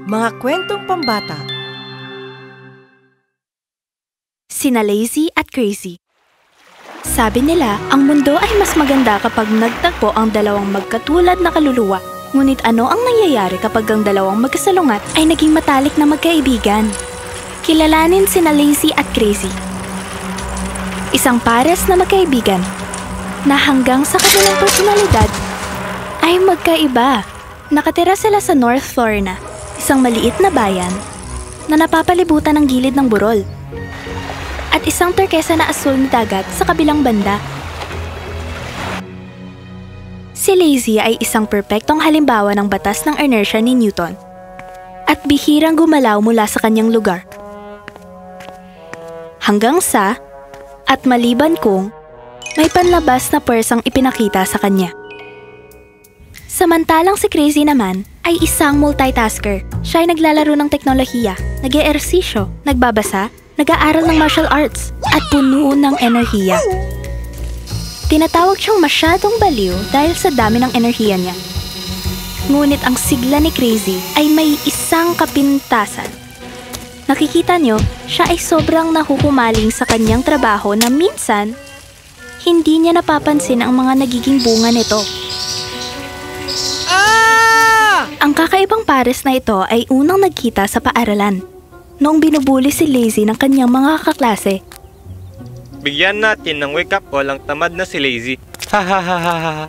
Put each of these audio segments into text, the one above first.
Mga kwentong pambata. Sina Lazy at Crazy. Sabi nila, ang mundo ay mas maganda kapag nagtagpo ang dalawang magkatulad na kaluluwa. Ngunit ano ang nangyayari kapag ang dalawang magkasalungat ay naging matalik na magkaibigan? Kilalanin sina Lazy at Crazy. Isang pares na magkaibigan na hanggang sa kanilang personalidad ay magkaiba. Nakatira sila sa North Florina, isang maliit na bayan na napapalibutan ng gilid ng burol at isang turkesa na asul na dagat sa kabilang banda. Si Lazy ay isang perpektong halimbawa ng batas ng inertia ni Newton at bihirang gumalaw mula sa kanyang lugar. Hanggang sa, at maliban kung, may panlabas na puwersang ipinakita sa kanya. Samantalang si Crazy naman ay isang multitasker. Siya ay naglalaro ng teknolohiya, nag-eehersisyo, nagbabasa, nag-aaral ng martial arts, at puno ng enerhiya. Tinatawag siyang masyadong baliw dahil sa dami ng enerhiya niya. Ngunit ang sigla ni Crazy ay may isang kapintasan. Nakikita niyo, siya ay sobrang nahuhumaling sa kanyang trabaho na minsan, hindi niya napapansin ang mga nagiging bunga nito. Ang kakaibang pares na ito ay unang nagkita sa paaralan, noong binubuli si Lazy ng kanyang mga kaklase. Bigyan natin ng wake-up call ang tamad na si Lazy. Ha?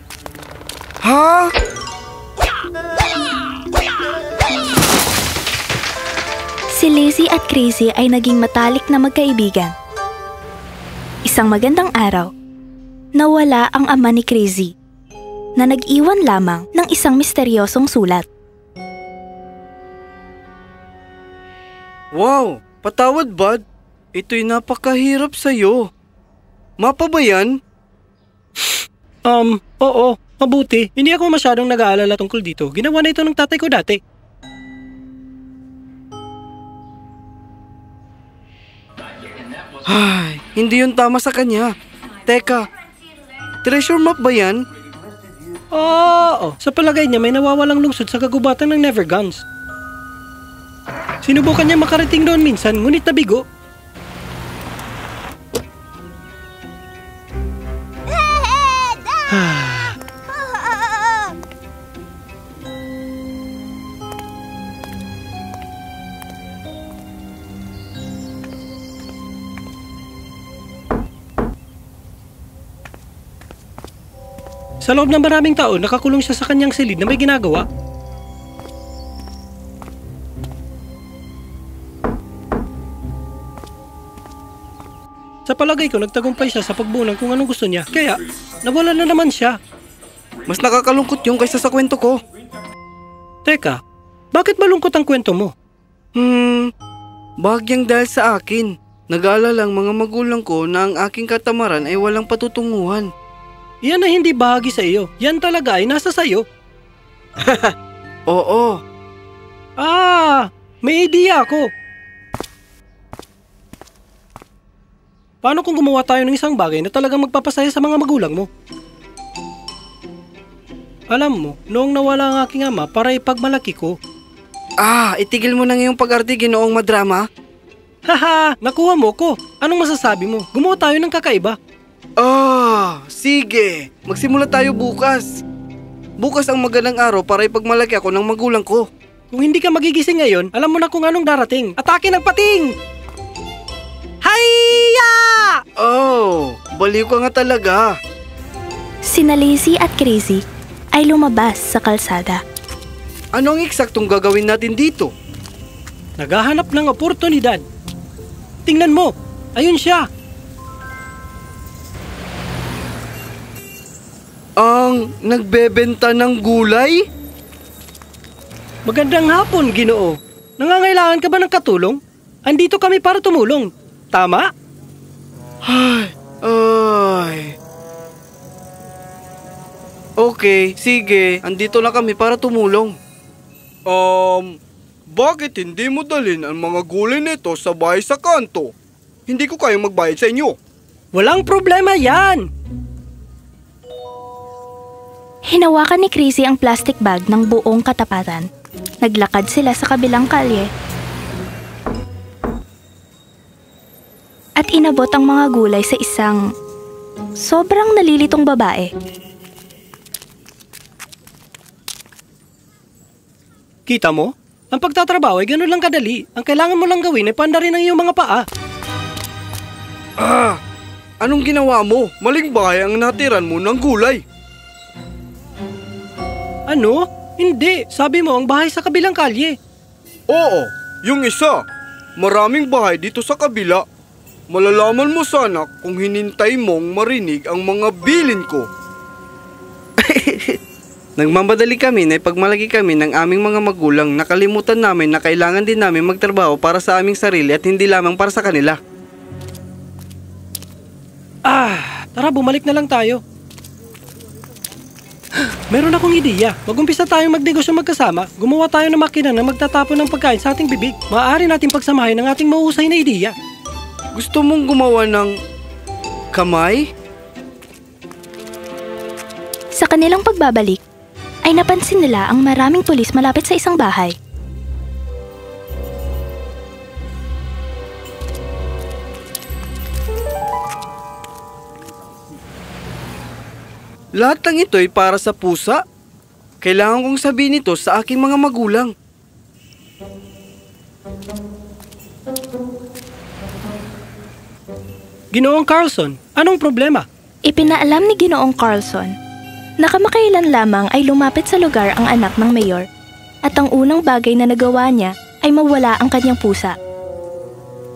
Si Lazy at Crazy ay naging matalik na magkaibigan. Isang magandang araw, nawala ang ama ni Crazy, na nag-iwan lamang ng isang misteryosong sulat. Wow! Patawad, bud. Ito'y napakahirap sa'yo. Mapa ba yan? Oo. Mabuti. Hindi ako masyadong nag-aalala tungkol dito. Ginawa na ito ng tatay ko dati. Ay, hindi yun tama sa kanya. Teka, treasure map ba yan? Oo. Sa palagay niya may nawawalang lungsod sa kagubatan ng Neverguns. Sinubukan niya makarating doon minsan, ngunit nabigo. Sa loob ng maraming taon, nakakulong siya sa kanyang silid na may ginagawa. Sa palagay ko, nagtagumpay siya sa pagbuo ng kung anong gusto niya. Kaya, nawala na naman siya. Mas nakakalungkot yung kaysa sa kwento ko. Teka, bakit malungkot ang kwento mo? Bahagyang dahil sa akin. Nag-aalala ang mga magulang ko na ang aking katamaran ay walang patutunguhan. Yan na hindi bahagi sa iyo. Yan talaga ay nasa sayo. Oo. May idea ako. Paano kung gumawa tayo ng isang bagay na talagang magpapasaya sa mga magulang mo? Alam mo, noong nawala ang aking ama para ipagmalaki ko. Itigil mo na ngayong pag-arte, Ginoong Madrama. Nakuha mo ko. Anong masasabi mo? Gumawa tayo ng kakaiba. Sige. Magsimula tayo bukas. Bukas ang magandang araw para ipagmalaki ako ng magulang ko. Kung hindi ka magigising ngayon, alam mo na kung anong darating. Atake ng pating! Hayya! Baliw ka nga talaga. Sina Lazy at Crazy ay lumabas sa kalsada. Ano ang eksaktong gagawin natin dito? Naghahanap ng oportunidad. Tingnan mo, ayun siya. Ang nagbebenta ng gulay? Magandang hapon, Ginoo. Nangangailangan ka ba ng katulong? Andito kami para tumulong. Tama? Ay. Okay, sige. Andito na kami para tumulong. Bakit hindi mo dalhin ang mga gulay nito sa bahay sa kanto? Hindi ko kayang magbayad sa inyo. Walang problema yan! Hinawakan ni Crazy ang plastic bag ng buong katapatan Naglakad sila sa kabilang kalye. At inabot ang mga gulay sa isang sobrang nalilitong babae. Kita mo? Ang pagtatrabaho ay ganun lang kadali. Ang kailangan mo lang gawin ay pandarin ang iyong mga paa. Anong ginawa mo? Maling bahay ang natiran mo ng gulay. Ano? Hindi. Sabi mo ang bahay sa kabilang kalye. Oo, yung isa. Maraming bahay dito sa kabila. Malalaman mo sana kung hinintay mong marinig ang mga bilin ko. Nagmamadali kami na ipagmalaki kami ng aming mga magulang. Nakalimutan namin na kailangan din namin magtrabaho para sa aming sarili at hindi lamang para sa kanila. Tara, bumalik na lang tayo. Meron akong ideya. Mag-umpisa tayong magnegosyo magkasama. Gumawa tayo ng makina na magtatapon ng pagkain sa ating bibig. Maaari natin pagsamahin ang ating mahusay na ideya. Gusto mong gumawa ng kamay? Sa kanilang pagbabalik, ay napansin nila ang maraming pulis malapit sa isang bahay. Lahat ng ito ay para sa pusa. Kailangan kong sabihin ito sa aking mga magulang. Ginoong Carlson, anong problema? Ipinaalam ni Ginoong Carlson na kamakailan lamang ay lumapit sa lugar ang anak ng mayor at ang unang bagay na nagawa niya ay mawala ang kanyang pusa.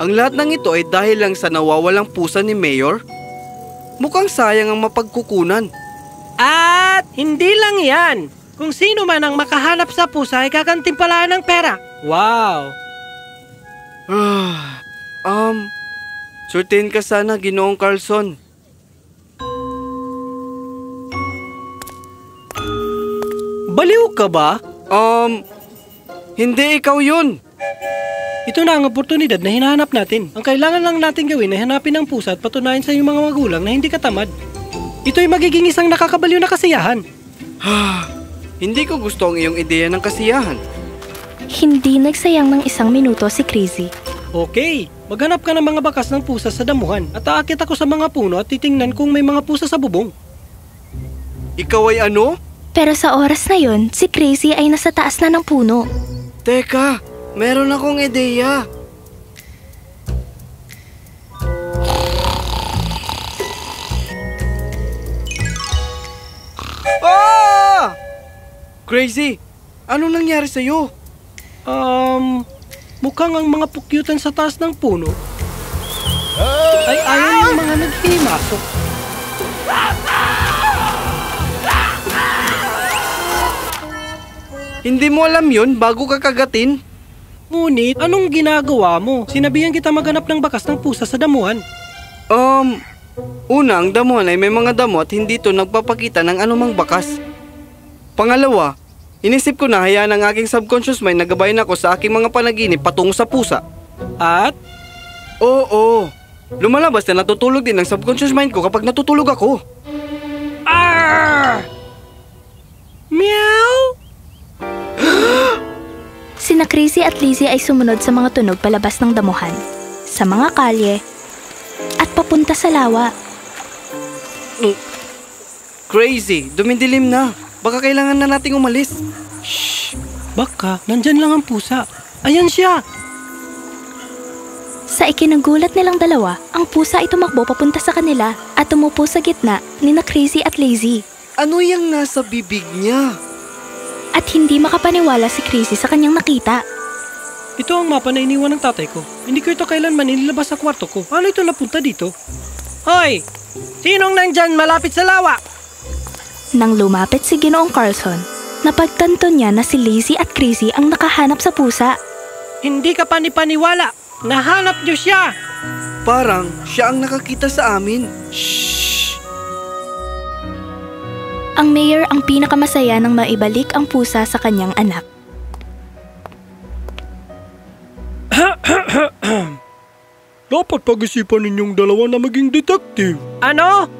Ang lahat ng ito ay dahil lang sa nawawalang pusa ni Mayor? Mukhang sayang ang mapagkukunan. At hindi lang yan. Kung sino man ang makahanap sa pusa ay kakantimpalaan ng pera. Wow! Surtihin ka sana, Ginoong Carlson. Baliw ka ba? Hindi ikaw yun. Ito na ang oportunidad na hinahanap natin. Ang kailangan lang natin gawin ay hanapin ang pusa at patunayan sa iyong mga magulang na hindi ka tamad. Ito ay magiging isang nakakabaliw na kasiyahan. Hindi ko gusto ang iyong ideya ng kasiyahan. Hindi nagsayang ng 1 minuto si Crazy. Okay, maghanap ka ng mga bakas ng pusa sa damuhan at aakit ako sa mga puno at titingnan kung may mga pusa sa bubong. Ikaw ay ano? Pero sa oras na yon, si Crazy ay nasa taas na ng puno. Teka, meron akong ideya. Crazy, anong nangyari sa'yo? Mukhang ang mga pukyutan sa taas ng puno ay ayaw ng mga naghihimasok. Hindi mo alam yun bago ka kagatin? Ngunit, anong ginagawa mo? Sinabihan kita maghanap ng bakas ng pusa sa damuhan. Una, ang damuhan ay may mga damo at hindi ito nagpapakita ng anumang bakas. Pangalawa, inisip ko na hayaan ang aking subconscious mind na gabayan ako sa aking mga panaginip patungo sa pusa. At? Oo, lumalabas na natutulog din ang subconscious mind ko kapag natutulog ako. Meow! Sina Crazy at Lizzie ay sumunod sa mga tunog palabas ng damuhan, sa mga kalye, at papunta sa lawa. Crazy, dumidilim na. Baka kailangan na nating umalis. Shh! Baka, nandyan lang ang pusa. Ayan siya! Sa ikinagulat nilang dalawa, ang pusa ay tumakbo papunta sa kanila at tumupo sa gitna ni na Crazy at Lazy. Ano yung nasa bibig niya? At hindi makapaniwala si Crazy sa kanyang nakita. Ito ang mapa na iniwan ng tatay ko. Hindi ko ito kailanman inilabas sa kwarto ko. Paano ito napunta dito? Hoy! Sinong nandyan malapit sa lawa? Nang lumapit si Ginoong Carlson, napagtanto niya na si Lazy at Crazy ang nakahanap sa pusa. Hindi ka panipaniwala. Nahanap niyo siya. Parang siya ang nakakita sa amin. Shh! Ang mayor ang pinakamasaya nang maibalik ang pusa sa kanyang anak. Dapat pag-isipan ninyong dalawa na maging detective. Ano?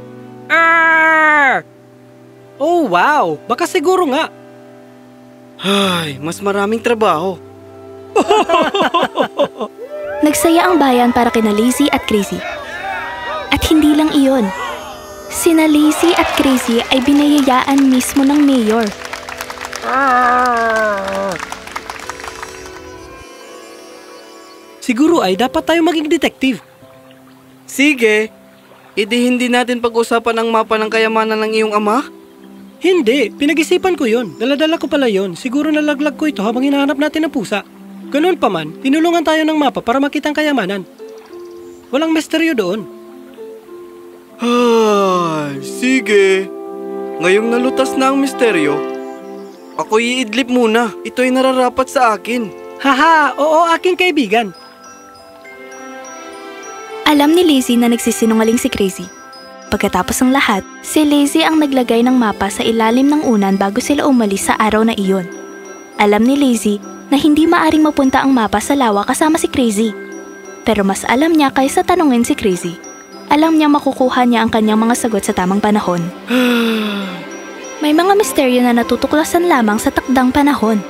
Oh wow, baka siguro nga. Ay, mas maraming trabaho. Nagsaya ang bayan para kina Lazy at Crazy. At hindi lang iyon. Sina Lazy at Crazy ay binayayaan mismo ng mayor. Siguro ay dapat tayo maging detective. Sige, hindi natin pag-usapan ang mapa ng kayamanan ng iyong ama? Hindi, pinag-isipan ko yon. Daladala ko pala yon. Siguro nalaglag ko ito habang hinahanap natin ang pusa. Ganun pa man, tinulungan tayo ng mapa para makita ang kayamanan. Walang misteryo doon. Ay, sige. Ngayong nalutas na ang misteryo, ako iidlip muna. Ito ay nararapat sa akin. Haha, oo, aking kaibigan. Alam ni Lazy na nagsisinungaling si Crazy. Pagkatapos ng lahat, si Lazy ang naglagay ng mapa sa ilalim ng unan bago sila umalis sa araw na iyon. Alam ni Lazy na hindi maaring mapunta ang mapa sa lawa kasama si Crazy. Pero mas alam niya kaysa tanungin si Crazy. Alam niya makukuha niya ang kanyang mga sagot sa tamang panahon. May mga misteryo na natutuklasan lamang sa takdang panahon.